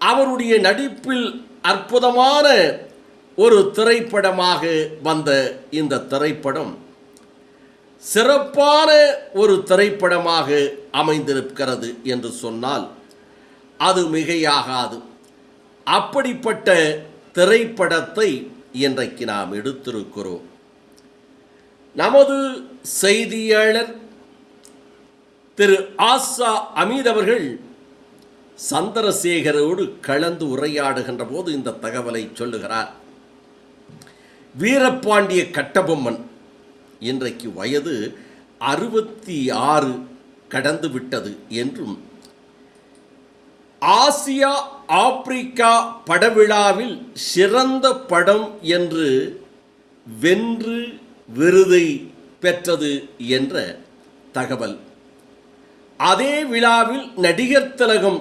அவருடைய நடிப்பில் அற்புதமான ஒரு திரைப்படமாக வந்த இந்த திரைப்படம் சிறப்பான ஒரு திரைப்படமாக அமைந்திருக்கிறது என்று சொன்னால் அது மிகையாகாது. அப்படிப்பட்ட திரைப்படத்தை இன்றைக்கு நாம் எடுத்திருக்கிறோம். நமது செய்தியாளர் திரு ஆசா அமீத் அவர்கள் சந்திரசேகரோடு கலந்து உரையாடுகின்ற போது இந்த தகவலை சொல்லுகிறார். வீரபாண்டிய கட்டபொம்மன் இன்றைக்கு வயது 66 கடந்து விட்டது என்றும் ஆசியா ஆப்பிரிக்கா படவிழாவில் சிறந்த படம் என்று வென்று விருதை பெற்றது என்ற தகவல். அதே விழாவில் நடிகர் திலகம்